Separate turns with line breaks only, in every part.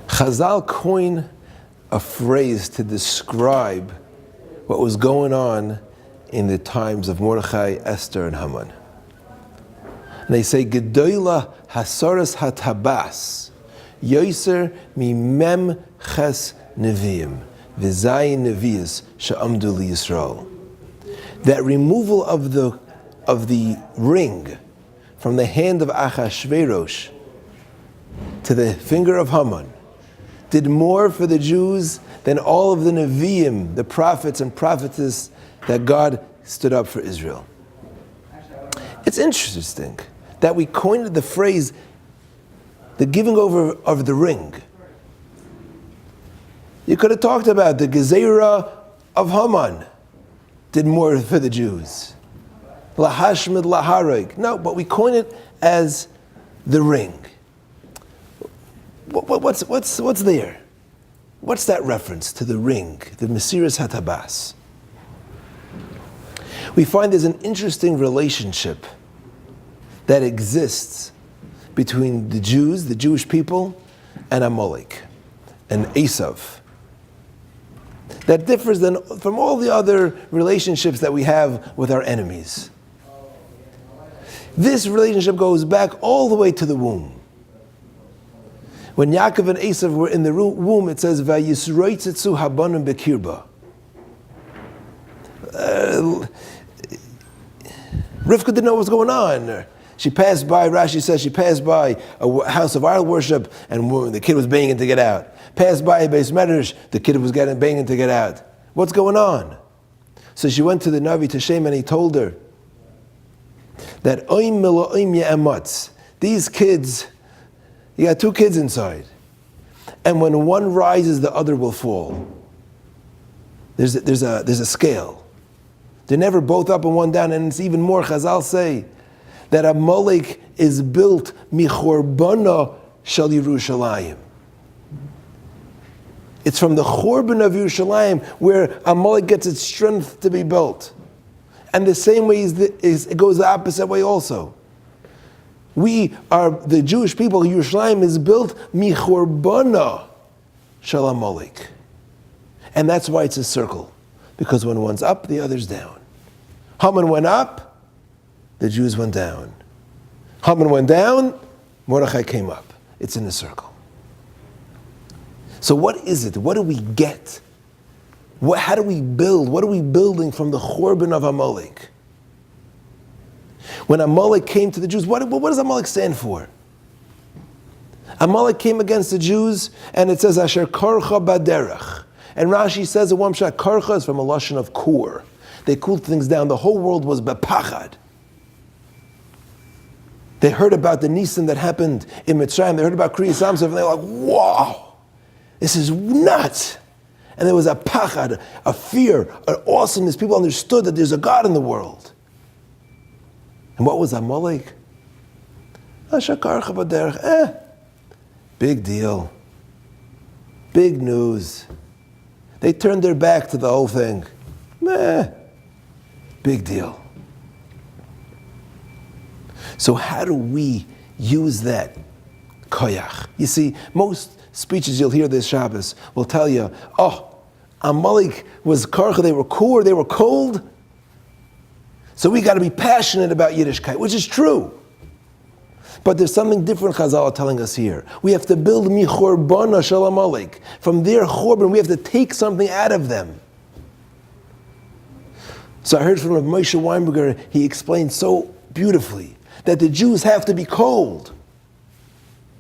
Chazal coined a phrase to describe what was going on in the times of Mordechai, Esther, and Haman. And they say, Gedoyla hasaras hatabas, yoser mimem ches neviim, v'zayin nevias she'amdu liYisrael. That removal of the ring from the hand of Achashverosh to the finger of Haman did more for the Jews than all of the Nevi'im, the prophets and prophetess that God stood up for Israel. It's interesting that we coined the phrase, the giving over of the ring. You could have talked about the Gezerah of Haman did more for the Jews. Lahashmid lahareg. No, but we coin it as the ring. What's there? What's that reference to the ring, the Mesiras Hatabas? We find there's an interesting relationship that exists between the Jews, the Jewish people, and Amalek, and Esav. That differs then from all the other relationships that we have with our enemies. This relationship goes back all the way to the womb. When Yaakov and Esav were in the womb, it says, "Vayisroitzitzu habanim bekirba." Rivka didn't know what was going on. She passed by, Rashi says, she passed by a house of idol worship, and the kid was banging to get out. Passed by a Beis Medrash, the kid was banging to get out. What's going on? So she went to the Navi, to Shem, and he told her that oim mila oim ye'ematz. These kids, you got two kids inside, and when one rises, the other will fall. There's a scale. They're never both up and one down, and it's even more. Chazal say that Amalek is built michorbana shel Yerushalayim. It's from the Chorban of Yerushalayim where Amalek gets its strength to be built. And the same way it goes the opposite way also. We are the Jewish people. Yerushalayim is built michorbana shel Amalek, and that's why it's a circle, because when one's up, the other's down. Haman went up, the Jews went down. Haman went down, Mordechai came up. It's in a circle. So what is it? What do we get? How do we build? What are we building from the Chorban of Amalek? When Amalek came to the Jews, what does Amalek stand for? Amalek came against the Jews, and it says, Asher karcha baderech. And Rashi says in one shot, karcha is from a lashon of kur. They cooled things down. The whole world was bepachad. They heard about the nisim that happened in Mitzrayim. They heard about Kriyas Amsov, and they were like, wow, this is nuts. And there was a pachad, a fear, an awesomeness. People understood that there's a God in the world. And what was Amalek? Big deal. Big news. They turned their back to the whole thing. Big deal. So how do we use that koyach? You see, most speeches you'll hear this Shabbos will tell you, Amalek was karcha, they were cool, they were cold. So we got to be passionate about Yiddishkeit, which is true. But there's something different Chazal are telling us here. We have to build michorbana shel Amalek. From their chorban, we have to take something out of them. So I heard from Rav Moshe Weinberger, he explained so beautifully that the Jews have to be cold.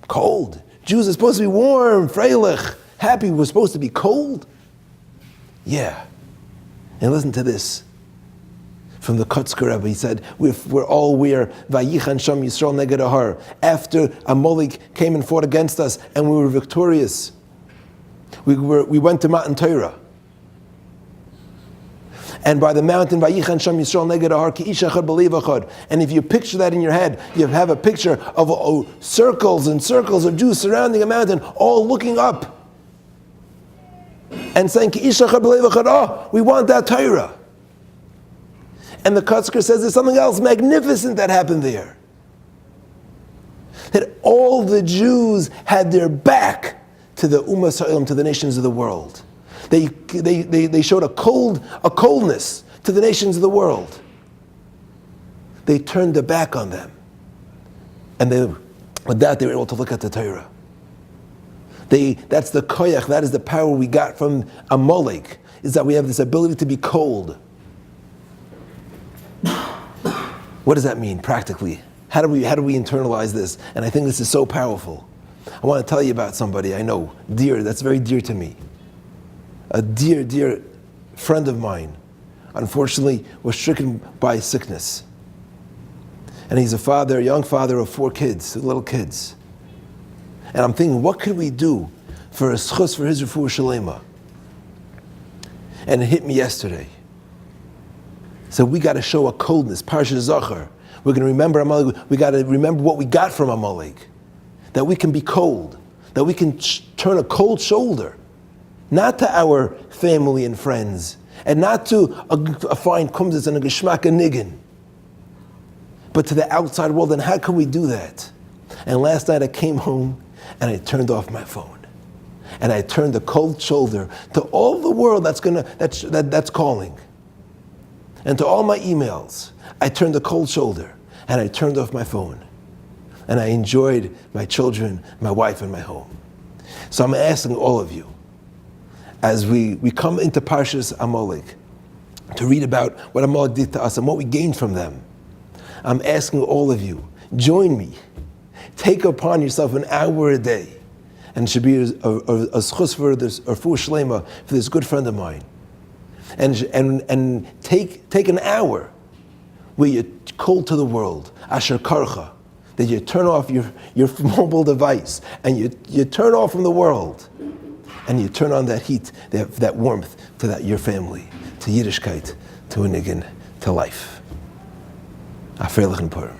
Cold. Jews are supposed to be warm, freilich, happy. We're supposed to be cold? Yeah. And listen to this. From the Kotzker Rebbe, he said, we're all aware, Vayichan Sham Yisrael neged Ahar. After Amalek came and fought against us and we were victorious, we went to Matan Torah. And by the mountain, Vayichan Sham Yisrael neged Ahar ki ish echad b'leiv echad. And if you picture that in your head, you have a picture of circles and circles of Jews surrounding a mountain, all looking up and saying, ki ish echad b'leiv echad, we want that Torah. And the Kotzker says there's something else magnificent that happened there. That all the Jews had their back to the Ummah Sa'ilm, to the nations of the world. They showed a coldness to the nations of the world. They turned their back on them. And with that, they were able to look at the Torah. That's the koyach, that is the power we got from Amalek, is that we have this ability to be cold. What does that mean practically? How do we internalize this? And I think this is so powerful. I want to tell you about somebody I know, that's very dear to me. A dear friend of mine, unfortunately, was stricken by sickness. And he's a young father of 4 kids, little kids. And I'm thinking, what could we do for a schus for his refuah shalema? And it hit me yesterday. So we got to show a coldness. Parshat Zachar. We're going to remember Amalek. We got to remember what we got from Amalek. That we can be cold. That we can turn a cold shoulder. Not to our family and friends. And not to a fine kumzitz and a geschmack and niggin. But to the outside world. And how can we do that? And last night I came home and I turned off my phone. And I turned a cold shoulder to all the world that's calling. And to all my emails, I turned a cold shoulder and I turned off my phone. And I enjoyed my children, my wife, and my home. So I'm asking all of you, as we come into Parshas Amalek, to read about what Amalek did to us and what we gained from them, I'm asking all of you, join me. Take upon yourself an hour a day. And it should be a schus for this, or refuah shlema for this good friend of mine. And take an hour where you're cold to the world, asher karcha, that you turn off your mobile device and you turn off from the world, and you turn on that heat, that warmth to your family, to Yiddishkeit, to a niggin, to life. Afreilichen Purim.